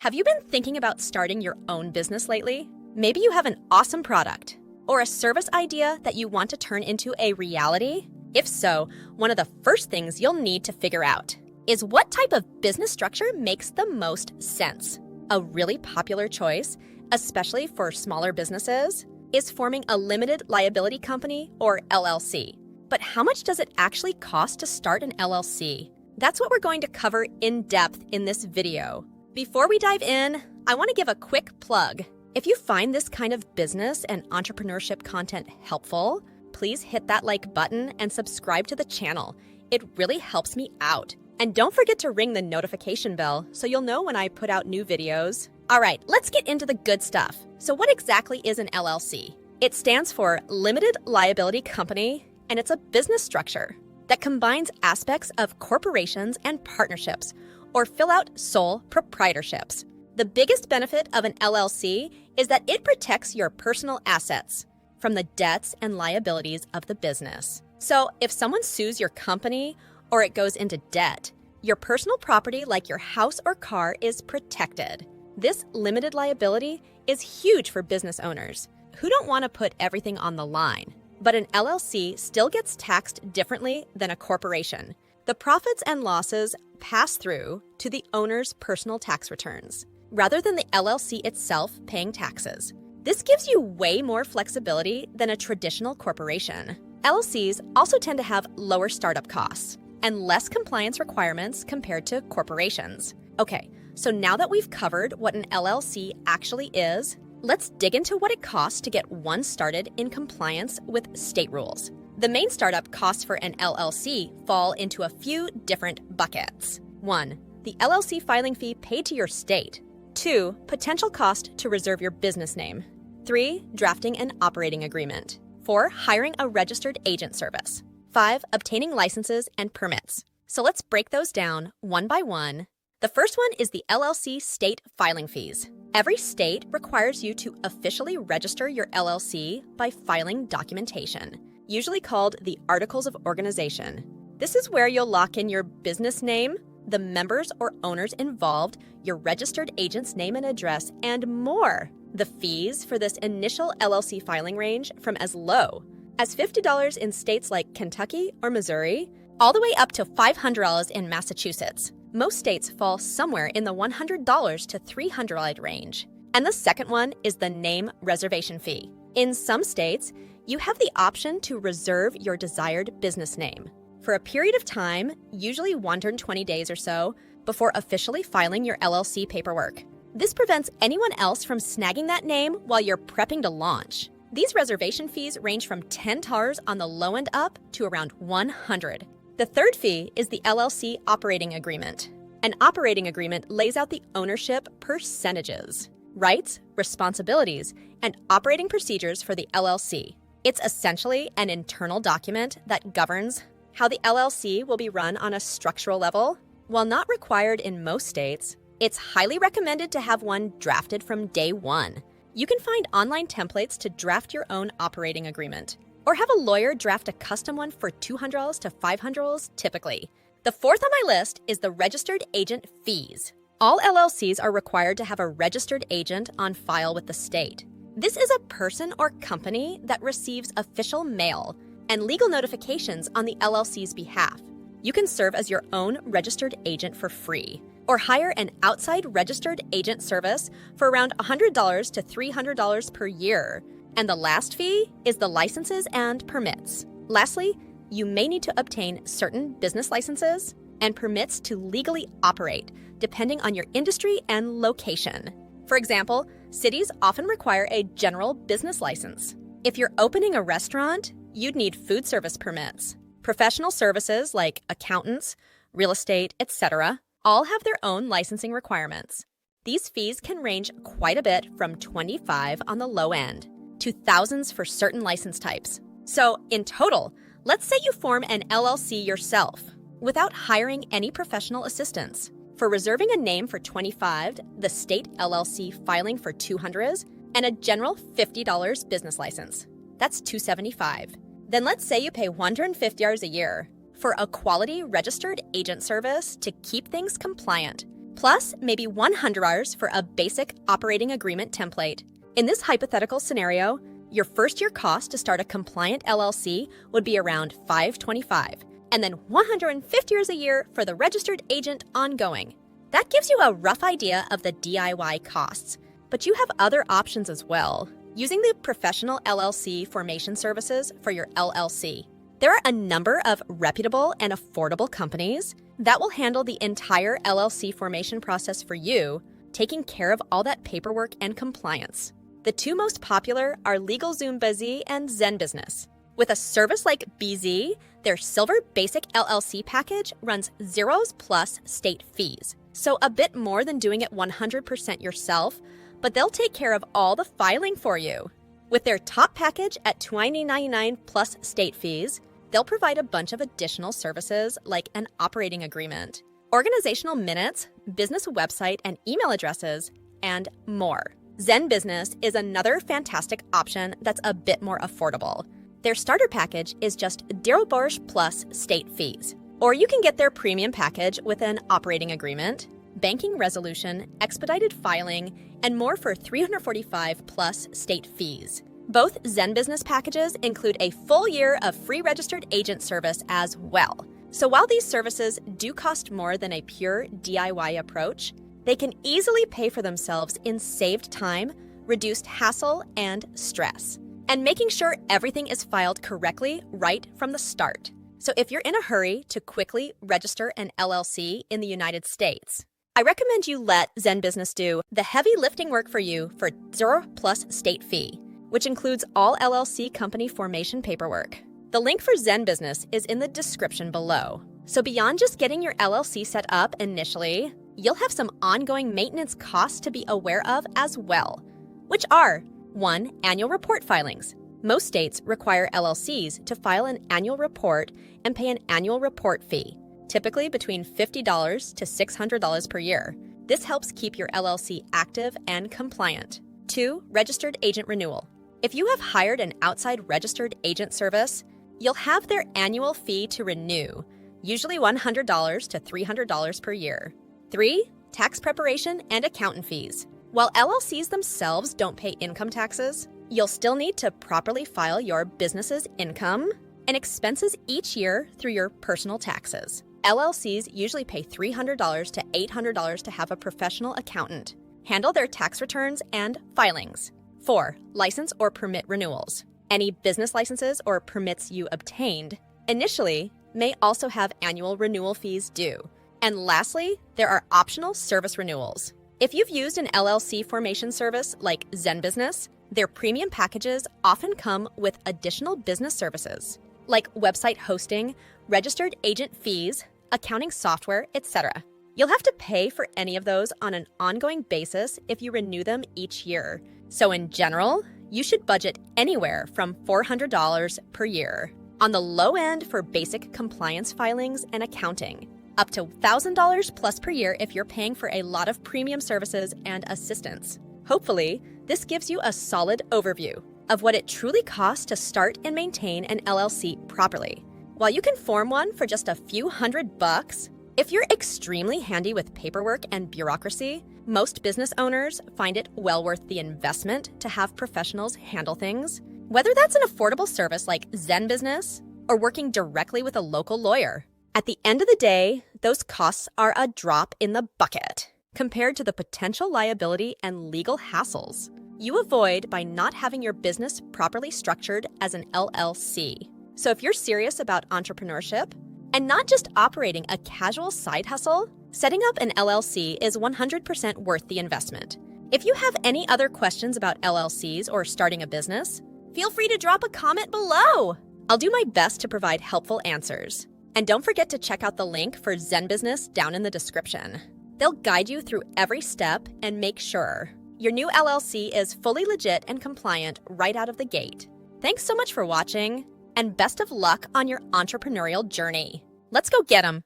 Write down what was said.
Have you been thinking about starting your own business lately? Maybe you have an awesome product or a service idea that you want to turn into a reality? If so, one of the first things you'll need to figure out is what type of business structure makes the most sense. A really popular choice, especially for smaller businesses, is forming a limited liability company or LLC. But how much does it actually cost to start an LLC? That's what we're going to cover in depth in this video. Before we dive in, I want to give a quick plug. If you find this kind of business and entrepreneurship content helpful, please hit that like button and subscribe to the channel. It really helps me out. And don't forget to ring the notification bell so you'll know when I put out new videos. All right, let's get into the good stuff. So what exactly is an LLC? It stands for Limited Liability Company, and it's a business structure that combines aspects of corporations and partnerships or fill out sole proprietorships. The biggest benefit of an LLC is that it protects your personal assets from the debts and liabilities of the business. So if someone sues your company or it goes into debt, your personal property like your house or car is protected. This limited liability is huge for business owners who don't want to put everything on the line. But an LLC still gets taxed differently than a corporation. The profits and losses pass through to the owner's personal tax returns, rather than the LLC itself paying taxes. This gives you way more flexibility than a traditional corporation. LLCs also tend to have lower startup costs and less compliance requirements compared to corporations. Okay, so now that we've covered what an LLC actually is, let's dig into what it costs to get one started in compliance with state rules. The main startup costs for an LLC fall into a few different buckets. 1. The LLC filing fee paid to your state. 2. Potential cost to reserve your business name. 3. Drafting an operating agreement. 4. Hiring a registered agent service. 5. Obtaining licenses and permits. So let's break those down one by one. The first one is the LLC state filing fees. Every state requires you to officially register your LLC by filing documentation, usually called the Articles of Organization. This is where you'll lock in your business name, the members or owners involved, your registered agent's name and address, and more. The fees for this initial LLC filing range from as low as $50 in states like Kentucky or Missouri, all the way up to $500 in Massachusetts. Most states fall somewhere in the $100 to $300 range. And the second one is the name reservation fee. In some states, you have the option to reserve your desired business name for a period of time, usually 120 days or so, before officially filing your LLC paperwork. This prevents anyone else from snagging that name while you're prepping to launch. These reservation fees range from $10 on the low end up to around $100. The third fee is the LLC operating agreement. An operating agreement lays out the ownership percentages, rights, responsibilities, and operating procedures for the LLC. It's essentially an internal document that governs how the LLC will be run on a structural level. While not required in most states, it's highly recommended to have one drafted from day one. You can find online templates to draft your own operating agreement, or have a lawyer draft a custom one for $200 to $500 typically. The fourth on my list is the registered agent fees. All LLCs are required to have a registered agent on file with the state. This is a person or company that receives official mail and legal notifications on the LLC's behalf. You can serve as your own registered agent for free, or hire an outside registered agent service for around $100 to $300 per year. And the last fee is the licenses and permits. Lastly, you may need to obtain certain business licenses and permits to legally operate, depending on your industry and location. For example, cities often require a general business license. If you're opening a restaurant, you'd need food service permits. Professional services like accountants, real estate, etc., all have their own licensing requirements. These fees can range quite a bit from $25 on the low end to thousands for certain license types. So in total, let's say you form an LLC yourself without hiring any professional assistance. For reserving a name for $25, the state LLC filing for $200, and a general $50 business license. That's $275. Then let's say you pay $150 a year for a quality registered agent service to keep things compliant. plus maybe 100 hours for a basic operating agreement template. In this hypothetical scenario, your first-year cost to start a compliant LLC would be around $525, and then $150 a year for the registered agent ongoing. That gives you a rough idea of the DIY costs, but you have other options as well. Using the professional LLC formation services for your LLC. There are a number of reputable and affordable companies that will handle the entire LLC formation process for you, taking care of all that paperwork and compliance. The two most popular are LegalZoom Bizee and zenbusiness. With a service like Bizee, their Silver Basic LLC package runs zeros plus state fees, so a bit more than doing it 100% yourself, but they'll take care of all the filing for you. With their top package at $20.99 plus state fees, they'll provide a bunch of additional services like an operating agreement, organizational minutes, business website and email addresses, and more. zenbusiness is another fantastic option that's a bit more affordable. Their starter package is just $0 plus state fees. Or you can get their premium package with an operating agreement, banking resolution, expedited filing, and more for $345 plus state fees. Both zenbusiness packages include a full year of free registered agent service as well. So while these services do cost more than a pure DIY approach, they can easily pay for themselves in saved time, reduced hassle, and stress, and making sure everything is filed correctly right from the start. So if you're in a hurry to quickly register an LLC in the United States, I recommend you let zenbusiness do the heavy lifting work for you for 0 plus state fee, which includes all LLC company formation paperwork. The link for zenbusiness is in the description below. So beyond just getting your LLC set up initially, you'll have some ongoing maintenance costs to be aware of as well, which are 1. Annual report filings. Most states require LLCs to file an annual report and pay an annual report fee, typically between $50 to $600 per year. This helps keep your LLC active and compliant. 2. Registered agent renewal. If you have hired an outside registered agent service, you'll have their annual fee to renew, usually $100 to $300 per year. 3. Tax preparation and accountant fees. While LLCs themselves don't pay income taxes, you'll still need to properly file your business's income and expenses each year through your personal taxes. LLCs usually pay $300 to $800 to have a professional accountant handle their tax returns and filings. 4. License or permit renewals. Any business licenses or permits you obtained initially may also have annual renewal fees due. And lastly, there are optional service renewals. If you've used an LLC formation service like zenbusiness, their premium packages often come with additional business services, like website hosting, registered agent fees, accounting software, etc. You'll have to pay for any of those on an ongoing basis if you renew them each year. So in general, you should budget anywhere from $400 per year on the low end for basic compliance filings and accounting, up to $1,000 plus per year if you're paying for a lot of premium services and assistance. Hopefully, this gives you a solid overview of what it truly costs to start and maintain an LLC properly. While you can form one for just a few $100, if you're extremely handy with paperwork and bureaucracy, most business owners find it well worth the investment to have professionals handle things, whether that's an affordable service like zenbusiness or working directly with a local lawyer. At the end of the day, those costs are a drop in the bucket compared to the potential liability and legal hassles you avoid by not having your business properly structured as an LLC. So if you're serious about entrepreneurship and not just operating a casual side hustle, setting up an LLC is 100% worth the investment. If you have any other questions about LLCs or starting a business, feel free to drop a comment below. I'll do my best to provide helpful answers. And don't forget to check out the link for zenbusiness down in the description. They'll guide you through every step and make sure your new LLC is fully legit and compliant right out of the gate. Thanks so much for watching, and best of luck on your entrepreneurial journey. Let's go get 'em!